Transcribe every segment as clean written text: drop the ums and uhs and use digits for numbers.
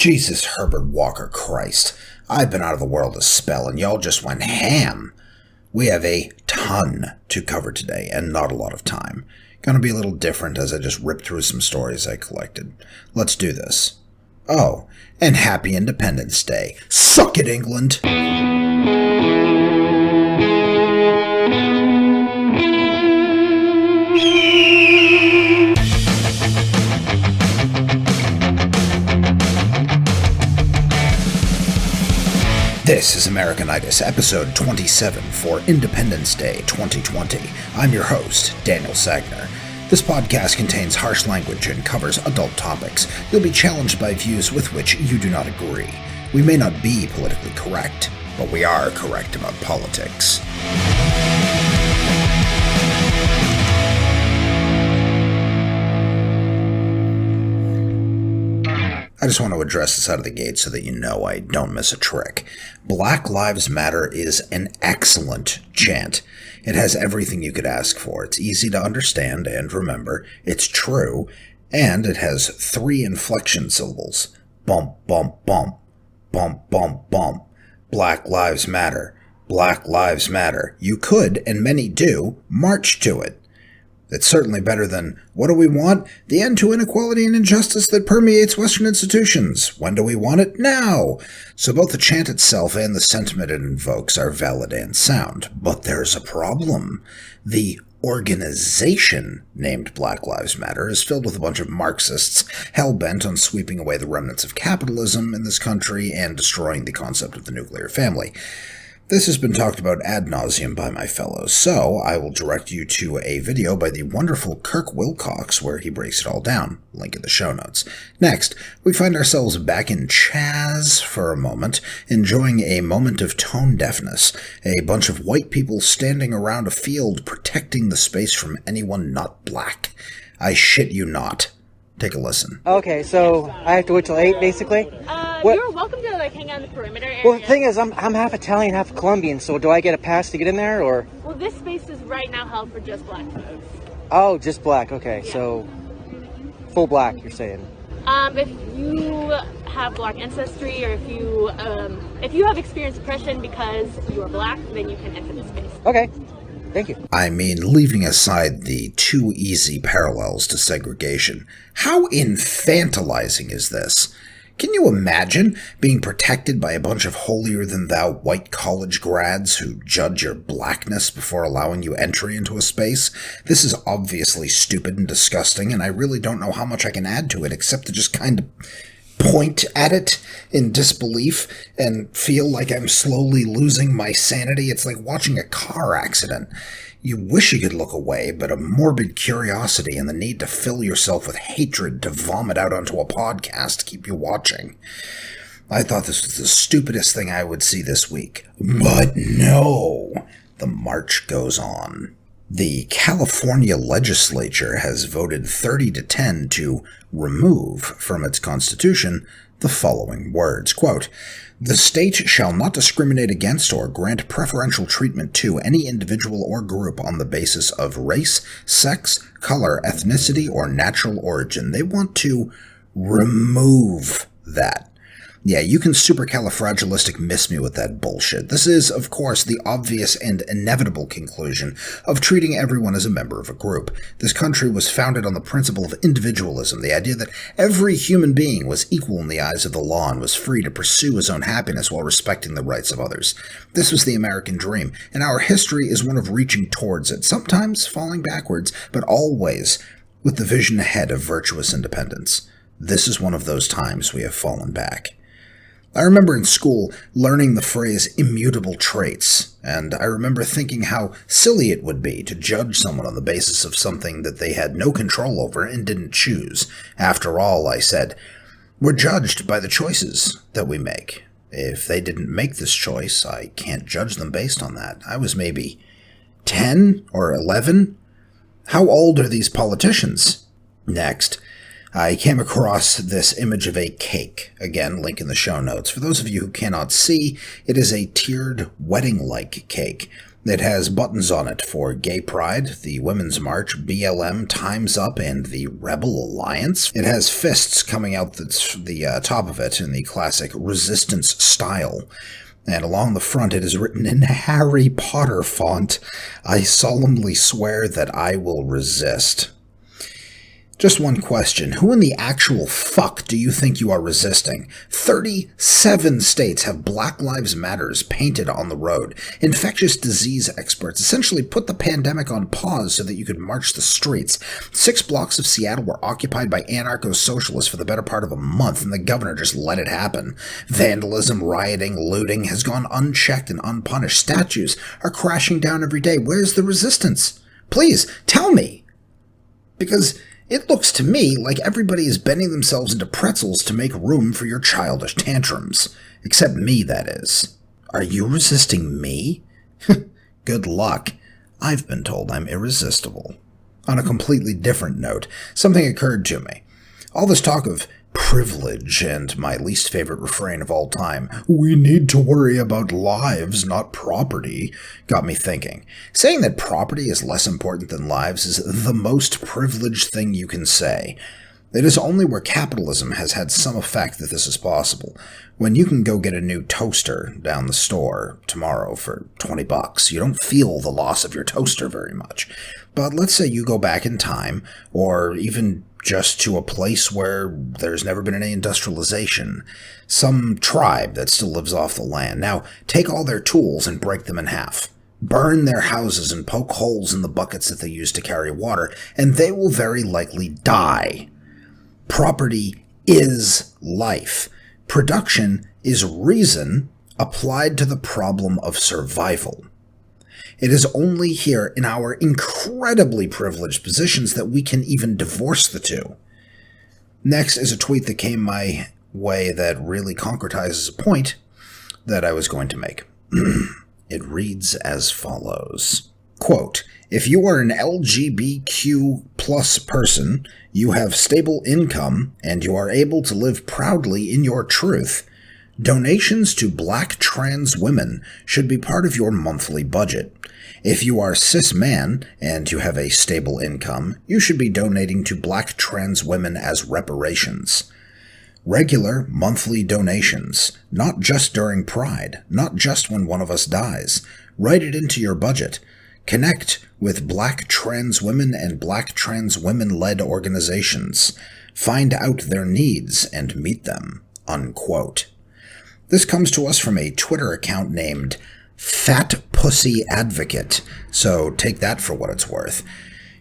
Jesus Herbert Walker Christ. I've been out of the world a spell and y'all just went ham. We have a ton to cover today and not a lot of time. Gonna be a little different as I just rip through some stories I collected. Let's do this. Oh, and happy Independence Day. Suck it, England! This is Americanitis, episode 27 for Independence Day 2020. I'm your host, Daniel Sagner. This podcast contains harsh language and covers adult topics. You'll be challenged by views with which you do not agree. We may not be politically correct, but we are correct about politics. I just want to address this out of the gate so that you know I don't miss a trick. Black Lives Matter is an excellent chant. It has everything you could ask for. It's easy to understand and remember. It's true. And it has 3 inflection syllables. Bump, bump, bump. Bump, bump, bump. Black Lives Matter. Black Lives Matter. You could, and many do, march to it. It's certainly better than, what do we want? The end to inequality and injustice that permeates Western institutions. When do we want it? Now! So both the chant itself and the sentiment it invokes are valid and sound. But there's a problem. The organization named Black Lives Matter is filled with a bunch of Marxists hell-bent on sweeping away the remnants of capitalism in this country and destroying the concept of the nuclear family. This has been talked about ad nauseum by my fellows, so I will direct you to a video by the wonderful Kirk Wilcox where he breaks it all down. Link in the show notes. Next, we find ourselves back in Chaz for a moment, enjoying a moment of tone deafness. A bunch of white people standing around a field protecting the space from anyone not black. I shit you not. Take a listen. Okay, so I have to wait till 8, basically? You're welcome to hang out in the perimeter area. Well, the thing is, I'm half Italian, half Colombian, so do I get a pass to get in there, or? Well, this space is right now held for just black folks. Oh, just black, okay, Yeah. So full black, you're saying? If you have black ancestry, or if you have experienced oppression because you are black, then you can enter this space. Okay. Thank you. I mean, leaving aside the too easy parallels to segregation, how infantilizing is this? Can you imagine being protected by a bunch of holier-than-thou white college grads who judge your blackness before allowing you entry into a space? This is obviously stupid and disgusting, and I really don't know how much I can add to it except to just kind of point at it in disbelief and feel like I'm slowly losing my sanity. It's like watching a car accident. You wish you could look away, but a morbid curiosity and the need to fill yourself with hatred to vomit out onto a podcast keep you watching. I thought this was the stupidest thing I would see this week. But no! The march goes on. The California legislature has voted 30-10 to remove from its constitution the following words, quote, "The state shall not discriminate against or grant preferential treatment to any individual or group on the basis of race, sex, color, ethnicity, or natural origin." They want to remove that. Yeah, you can supercalifragilistic miss me with that bullshit. This is, of course, the obvious and inevitable conclusion of treating everyone as a member of a group. This country was founded on the principle of individualism, the idea that every human being was equal in the eyes of the law and was free to pursue his own happiness while respecting the rights of others. This was the American dream, and our history is one of reaching towards it, sometimes falling backwards, but always with the vision ahead of virtuous independence. This is one of those times we have fallen back. I remember in school learning the phrase immutable traits, and I remember thinking how silly it would be to judge someone on the basis of something that they had no control over and didn't choose. After all, I said, we're judged by the choices that we make. If they didn't make this choice, I can't judge them based on that. I was maybe 10 or 11. How old are these politicians? Next, I came across this image of a cake. Again, link in the show notes. For those of you who cannot see, it is a tiered wedding-like cake. It has buttons on it for Gay Pride, the Women's March, BLM, Time's Up, and the Rebel Alliance. It has fists coming out the top of it in the classic Resistance style. And along the front it is written in Harry Potter font, "I solemnly swear that I will resist." Just one question. Who in the actual fuck do you think you are resisting? 37 states have Black Lives Matters painted on the road. Infectious disease experts essentially put the pandemic on pause so that you could march the streets. 6 blocks of Seattle were occupied by anarcho-socialists for the better part of a month, and the governor just let it happen. Vandalism, rioting, looting has gone unchecked and unpunished. Statues are crashing down every day. Where's the resistance? Please, tell me! Because it looks to me like everybody is bending themselves into pretzels to make room for your childish tantrums. Except me, that is. Are you resisting me? Good luck. I've been told I'm irresistible. On a completely different note, something occurred to me. All this talk of privilege and my least favorite refrain of all time, "We need to worry about lives, not property," got me thinking. Saying that property is less important than lives is the most privileged thing you can say. It is only where capitalism has had some effect that this is possible. When you can go get a new toaster down the store tomorrow for $20, you don't feel the loss of your toaster very much. But let's say you go back in time, or even just to a place where there's never been any industrialization, some tribe that still lives off the land. Now, take all their tools and break them in half. Burn their houses and poke holes in the buckets that they use to carry water, and they will very likely die. Property is life. Production is reason applied to the problem of survival. It is only here in our incredibly privileged positions that we can even divorce the two. Next is a tweet that came my way that really concretizes a point that I was going to make. It reads as follows. Quote, "If you are an LGBTQ plus person, you have stable income, and you are able to live proudly in your truth, donations to Black trans women should be part of your monthly budget. If you are cis man and you have a stable income, you should be donating to Black trans women as reparations. Regular monthly donations, not just during Pride, not just when one of us dies. Write it into your budget. Connect with Black trans women and Black trans women-led organizations. Find out their needs and meet them." Unquote. This comes to us from a Twitter account named Fat Pussy Advocate, so take that for what it's worth.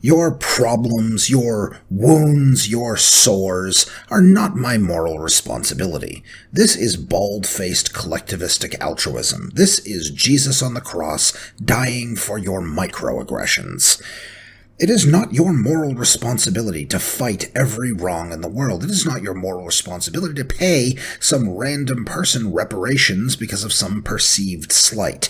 Your problems, your wounds, your sores are not my moral responsibility. This is bald-faced collectivistic altruism. This is Jesus on the cross dying for your microaggressions. It is not your moral responsibility to fight every wrong in the world. It is not your moral responsibility to pay some random person reparations because of some perceived slight.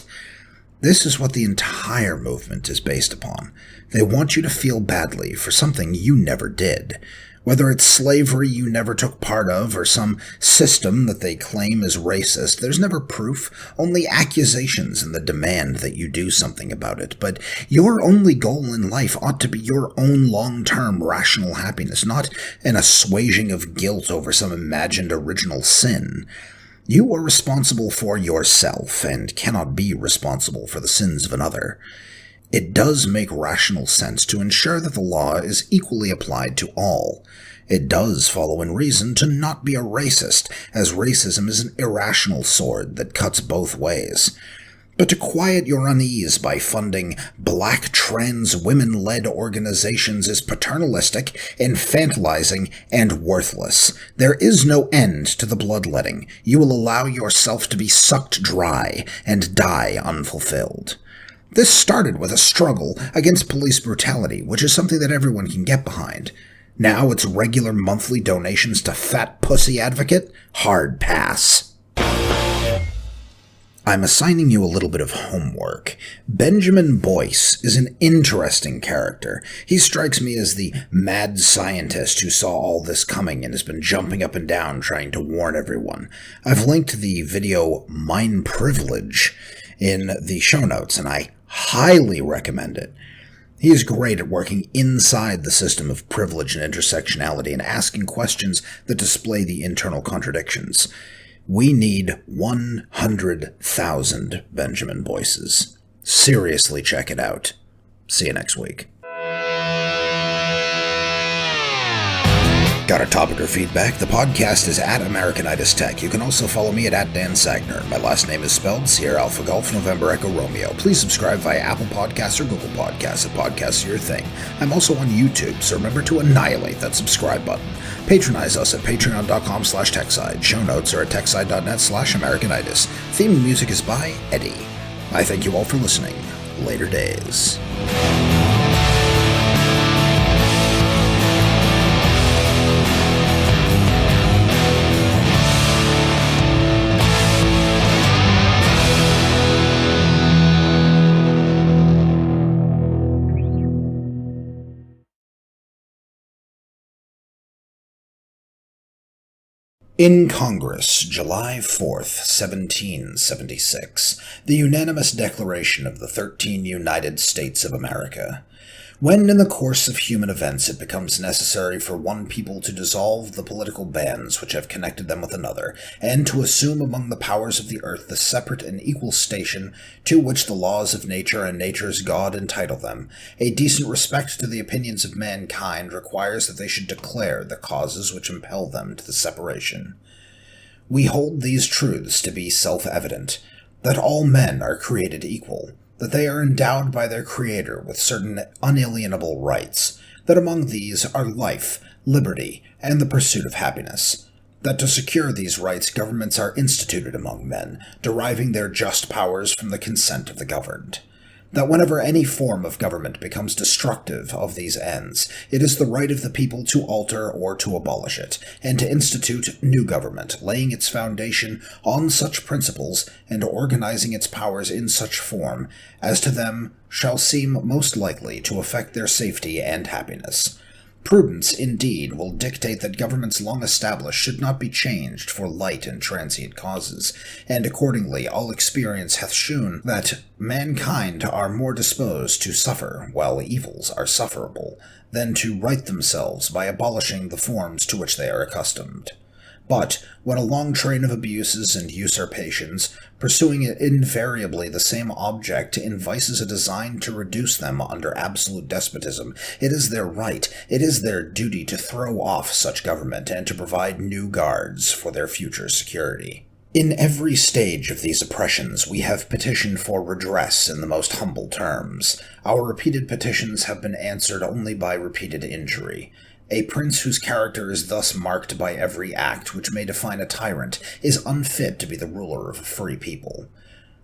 This is what the entire movement is based upon. They want you to feel badly for something you never did. Whether it's slavery you never took part of or some system that they claim is racist, there's never proof, only accusations and the demand that you do something about it. But your only goal in life ought to be your own long-term rational happiness, not an assuaging of guilt over some imagined original sin. You are responsible for yourself and cannot be responsible for the sins of another. It does make rational sense to ensure that the law is equally applied to all. It does follow in reason to not be a racist, as racism is an irrational sword that cuts both ways. But to quiet your unease by funding Black trans women-led organizations is paternalistic, infantilizing, and worthless. There is no end to the bloodletting. You will allow yourself to be sucked dry and die unfulfilled. This started with a struggle against police brutality, which is something that everyone can get behind. Now it's regular monthly donations to Fat Pussy Advocate? Hard pass. I'm assigning you a little bit of homework. Benjamin Boyce is an interesting character. He strikes me as the mad scientist who saw all this coming and has been jumping up and down trying to warn everyone. I've linked the video Mine Privilege in the show notes, and I Highly recommend it. He is great at working inside the system of privilege and intersectionality and asking questions that display the internal contradictions. We need 100,000 Benjamin Boyces. Seriously, check it out. See you next week. Got a topic or feedback? The podcast is at Americanitis Tech. You can also follow me at Dan Sagner. My last name is spelled Sierra Alpha Golf November Echo Romeo. Please subscribe via Apple Podcasts or Google Podcasts if podcasts are your thing. I'm also on YouTube, so remember to annihilate that subscribe button. Patronize us at patreon.com/techside. Show notes are at techside.net/Americanitis. Theme music is by Eddie. I thank you all for listening. Later days. In Congress, July 4th, 1776, the unanimous declaration of the 13 United States of America. When in the course of human events it becomes necessary for one people to dissolve the political bands which have connected them with another, and to assume among the powers of the earth the separate and equal station to which the laws of nature and nature's God entitle them, a decent respect to the opinions of mankind requires that they should declare the causes which impel them to the separation. We hold these truths to be self-evident, that all men are created equal, that they are endowed by their Creator with certain unalienable rights, that among these are life, liberty, and the pursuit of happiness, that to secure these rights governments are instituted among men, deriving their just powers from the consent of the governed, that whenever any form of government becomes destructive of these ends, it is the right of the people to alter or to abolish it, and to institute new government, laying its foundation on such principles and organizing its powers in such form as to them shall seem most likely to affect their safety and happiness. Prudence, indeed, will dictate that governments long established should not be changed for light and transient causes, and accordingly all experience hath shewn that mankind are more disposed to suffer, while evils are sufferable, than to right themselves by abolishing the forms to which they are accustomed. But, when a long train of abuses and usurpations, pursuing invariably the same object, invices a design to reduce them under absolute despotism, it is their right, it is their duty to throw off such government and to provide new guards for their future security. In every stage of these oppressions we have petitioned for redress in the most humble terms. Our repeated petitions have been answered only by repeated injury. A prince whose character is thus marked by every act which may define a tyrant is unfit to be the ruler of a free people.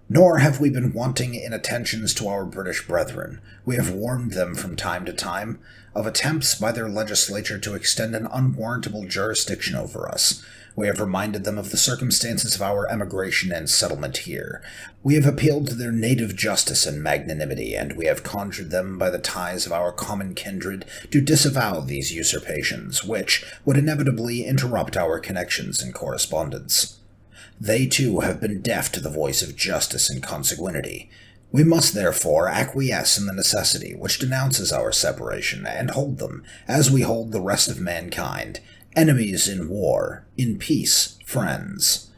Nor have we been wanting in attentions to our British brethren. We have warned them from time to time of attempts by their legislature to extend an unwarrantable jurisdiction over us. We have reminded them of the circumstances of our emigration and settlement here. We have appealed to their native justice and magnanimity, and we have conjured them by the ties of our common kindred to disavow these usurpations, which would inevitably interrupt our connections and correspondence. They, too, have been deaf to the voice of justice and consanguinity. We must, therefore, acquiesce in the necessity which denounces our separation, and hold them, as we hold the rest of mankind, enemies in war, in peace, friends.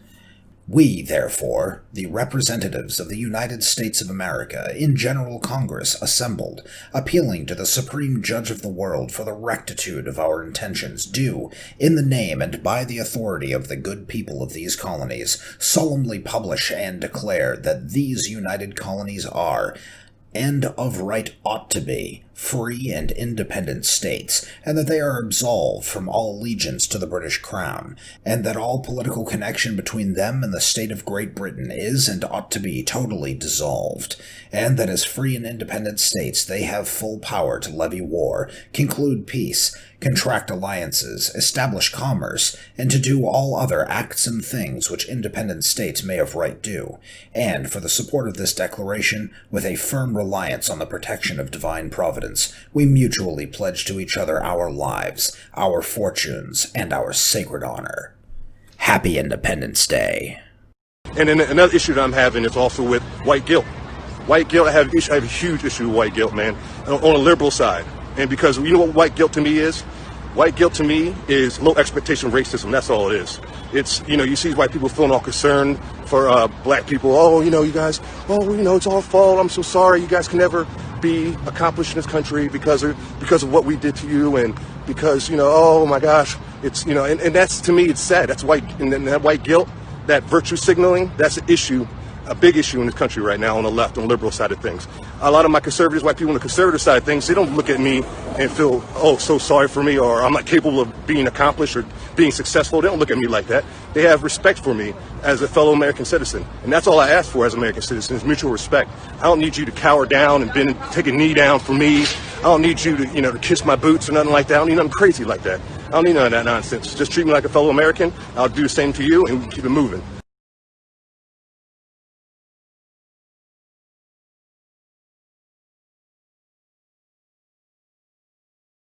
We, therefore, the representatives of the United States of America, in General Congress assembled, appealing to the Supreme Judge of the world for the rectitude of our intentions, do, in the name and by the authority of the good people of these colonies, solemnly publish and declare that these United Colonies are, and of right ought to be, free and independent states, and that they are absolved from all allegiance to the British Crown, and that all political connection between them and the state of Great Britain is and ought to be totally dissolved, and that as free and independent states they have full power to levy war, conclude peace, contract alliances, establish commerce, and to do all other acts and things which independent states may of right do, and for the support of this declaration, with a firm reliance on the protection of divine providence, we mutually pledge to each other our lives, our fortunes, and our sacred honor. Happy Independence Day. And then another issue that I'm having is also with white guilt. White guilt, I have a huge issue with white guilt, man, on a liberal side. And because you know what white guilt to me is? White guilt to me is low expectation racism. That's all it is. It's, you know, you see white people feeling all concerned for black people. Oh, you know, you guys, oh, you know, it's our fault. I'm so sorry. You guys can never be accomplished in this country because of what we did to you, and because, you know, oh my gosh, it's, you know, and that's, to me, it's sad. That's white, and that white guilt, that virtue signaling, that's an issue, a big issue in this country right now on the left, on the liberal side of things. A lot of my conservatives, white people on the conservative side of things, they don't look at me and feel, oh, so sorry for me, or I'm not capable of being accomplished or being successful. They don't look at me like that. They have respect for me as a fellow American citizen. And that's all I ask for as an American citizen, is mutual respect. I don't need you to cower down and take a knee down for me. I don't need you to, you know, to kiss my boots or nothing like that. I don't need nothing crazy like that. I don't need none of that nonsense. Just treat me like a fellow American. I'll do the same to you, and we can keep it moving.